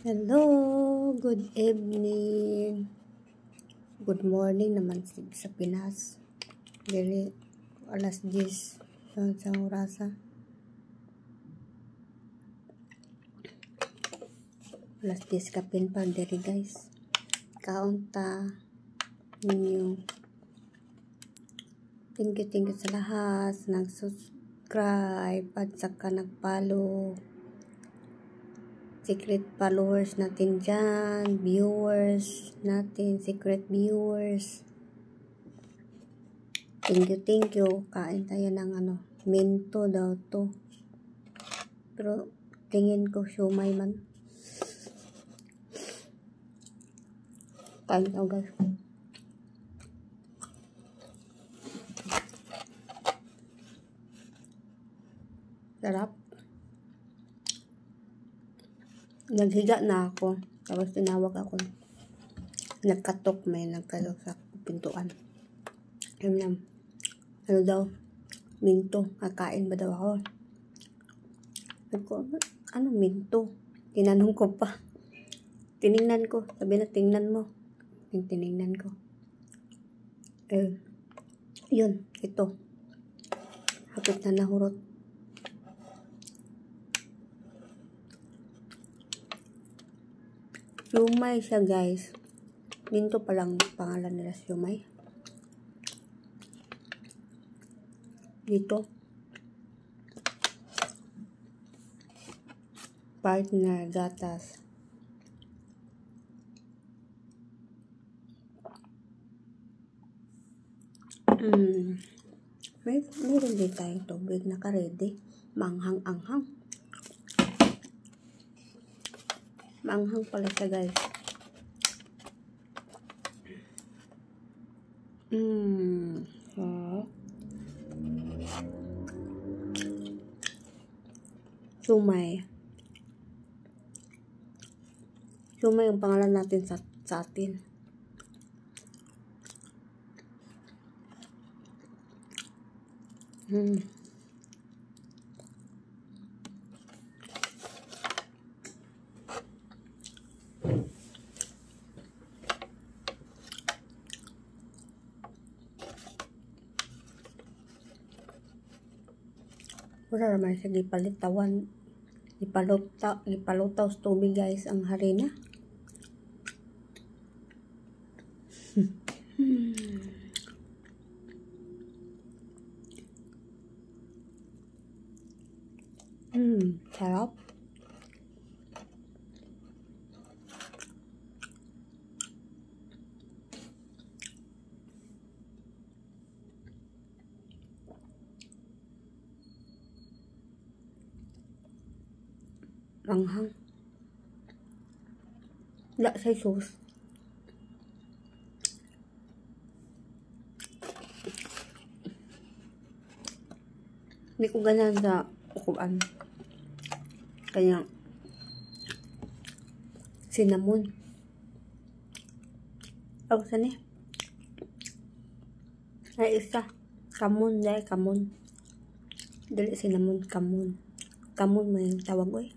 Hello, good evening. Good morning naman sa Pinas. Dili alas 10 sa orasa. Alas 10 kapin pa diri guys. Kaunta ninyo. Thank you sa lahat nag-subscribe at saka nag-follow. Secret followers natin dyan, viewers natin, secret viewers. Thank you. Kain tayo ng minto daw to. Pero tingin ko siomay man. Kain tayo guys. Sarap. Naghiga na ako. Tapos tinawag ako. Nagkatok, may nagkatok sa pintuan. Ano daw? Minto. Kakain ba daw ako? Sabi ko, ano minto? Tinanong ko pa. Tiningnan ko. Sabi na, tingnan mo. Tiningnan ko. Yun. Ito. Hapit na nahurot. Siomay siya guys. Minto pa lang pangalan nila siomay. Dito. Partner gatas. Meron din tayong tubig naka-ready. Manghang-anghang. Maanghang pala siya guys. Siomay. Siomay ang pangalan natin sa atin. Wala naman siya gipalitawan. Ipalutaw sa tubig guys ang harina. Sarap. Anghang. Wala sa sauce. Hindi ko ganyan sa ukuan. Kaya cinnamon. Ako saan eh? Ay isa. Kamon dahil kamon. Dali cinnamon kamon. Kamon may tawag ko eh.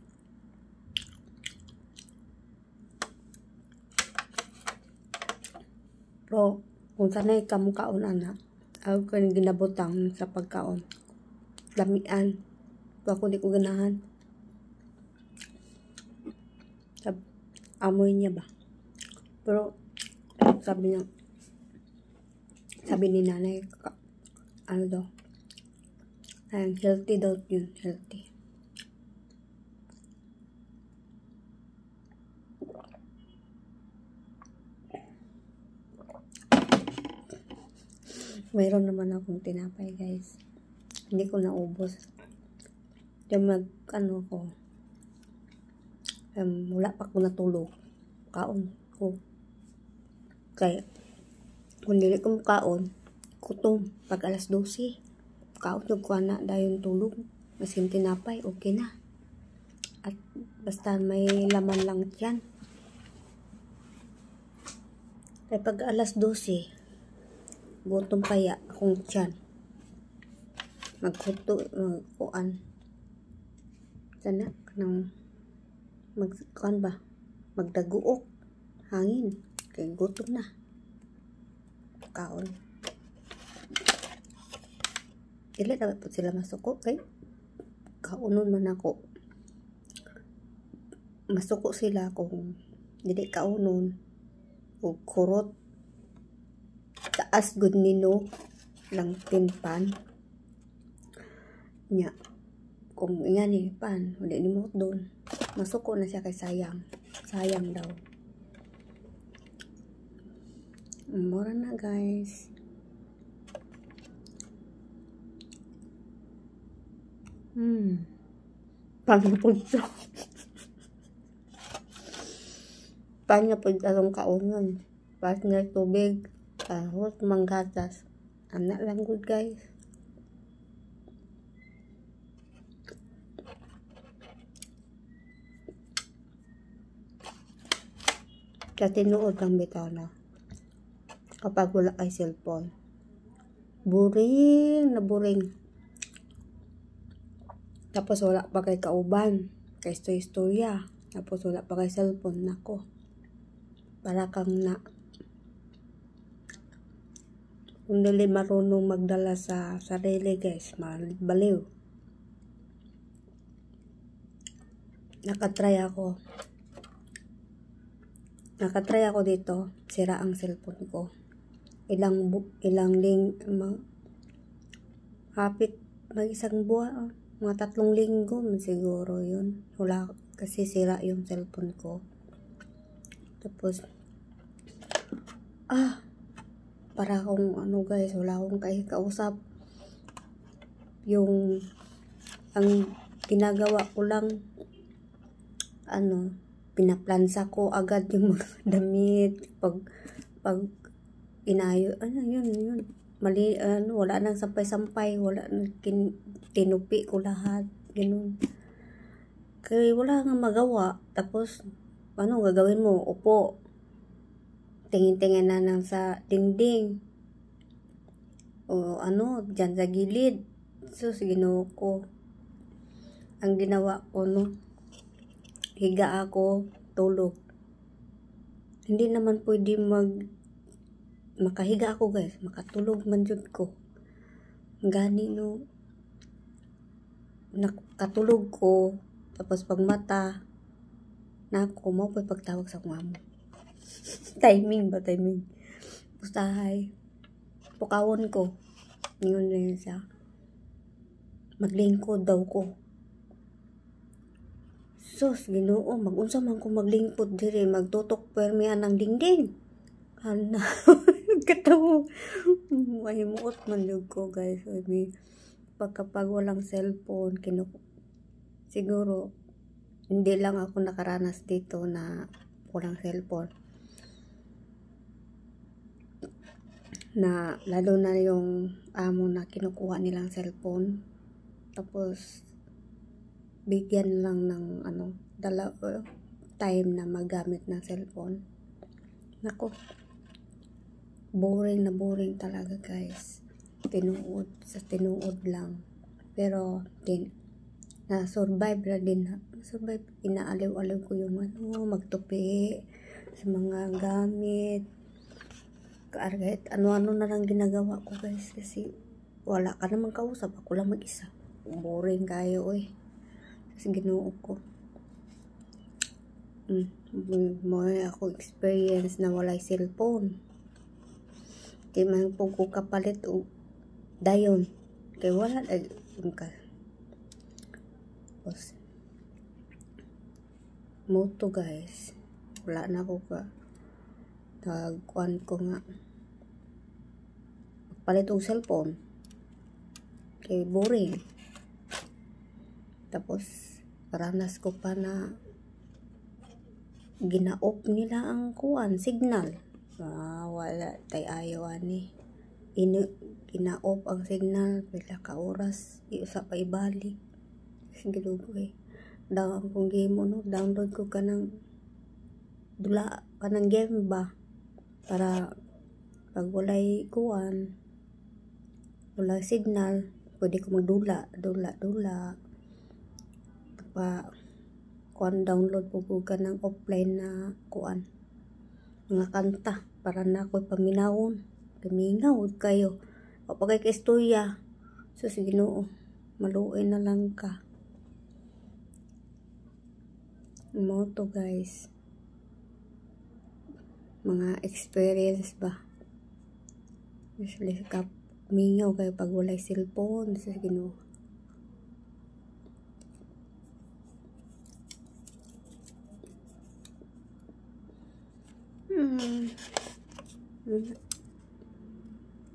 Pero kung sanay kamo kaon anak, ako kanang ginabutang sa pagkaon. Lamian. Ako di ko ganahan. Amoy niya ba? Pero sabi ni nanay, ano daw? Healthy daw yun. Healthy. Mayroon naman akong tinapay guys. Hindi ko naubos. Diyan ko. Wala pa ko natulog. Kaon ko. Kaya, kung hindi ko kaon, kutom. Pag alas 12, kaon ko na dayon tulog. Masin tinapay, okay na. At basta may laman lang yan. Kaya pag alas 12, gutom kaya akong tiyan. Magkuan. Sana, magkuan ba? magdaguok hangin kay gutom na kaon. Dili dapat po sila masuko kay kaunon man ako. Masuko sila kung dili kaunon o kurot taas good nino lang tinpan nya kung ingani pan wala ni mo doon masuko na siya kay sayang daw. Mura na guys. Pangapod to. Pangapod atong kaunon. Pas nga tubig, kahot manggatas. Anak lang good guys. Kaya tinuod lang bitaw na. Kapag wala kay cellphone. Boring na boring. Tapos wala pa kay kauban, kay istorya. Tapos wala pa kay cellphone nako. Para kang na kung dili marunong magdala sa sarili guys, baliw. Nakatry ako dito, sira ang cellphone ko. Ilang hapit mag-isang buwan, mga 3 linggo siguro yun. Wala kasi sira yung cellphone ko. Tapos para akong guys, wala akong kausap. Yung ang ginagawa ko lang pinaplansa ko agad yung mga damit pag inayo yun mali wala nang sampay-sampay, wala nang tinupi ko lahat ganun kaya wala nga magawa. Tapos gagawin mo? Upo tingin-tingin na lang sa dingding o dyan sa gilid. So Ginoo ko, ang ginawa ko higa ako, tulog. Hindi naman pwede makahiga ako guys, makatulog man jud ko. Gani nakatulog ko, tapos pag mata na ako, mo pagtawag sa kong amo. Timing. Pustahay. Pukawon ko. Ngayon na yun siya. Maglingkod daw ko. Sus, Ginoo, mag-unsa man ko maglingkod dire, magtutok permihan ng dingding. Ana, katawo. Mahimuot man yun ko guys. Pagkapag walang cellphone, siguro, hindi lang ako nakaranas dito na walang cellphone. Na lalo na yung amo na kinukuha nilang cellphone. Tapos bigyan lang ng time na maggamit ng cellphone. Nako. Boring na boring talaga guys. Tinuod lang. Pero na-survive na din. Survive, inaaliw-aliw ko yung magtupi sa mga gamit. Kahit ano-ano na lang ginagawa ko guys. Kasi wala ka namang kausap. Ako lang mag-isa. Boring kayo Kasi Ginoo ko. May ako experience na walay cellphone. Di man po ko kapalit o dayon. Kaya wala ka. Tapos moto guys. Wala na ako ka. Tagkuan ko nga. Palit og cellphone. Kaya boring. Tapos paranas ko pa na gina-off nila ang signal. Wala ayaw ani. Gina-off ang signal pila ka oras isa pa ibalik. Siguro daw akong game download ko kanang game ba para pag walay wala signal pwede ko magdula pa kuan download po ka ng offline na kuan mga kanta para na ako'y paminawon. Kamingaw kayo. O pagay ka istorya. So sige Ginoo, maluoy na lang ka. Mo to guys. Mga experience ba? Usually ka mingaw kayo pag walay cellphone. So sige Ginoo.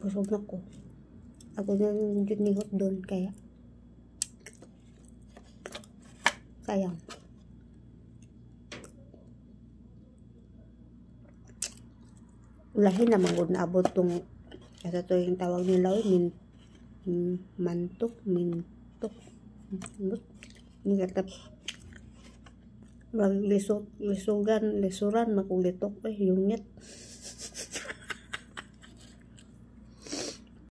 Busog na ko. Ako na yung nihot doon kaya sayang. Ulahin naman kung naabot tong kasi to yung tawag nila mintok ni katap lisuran makulitok yung net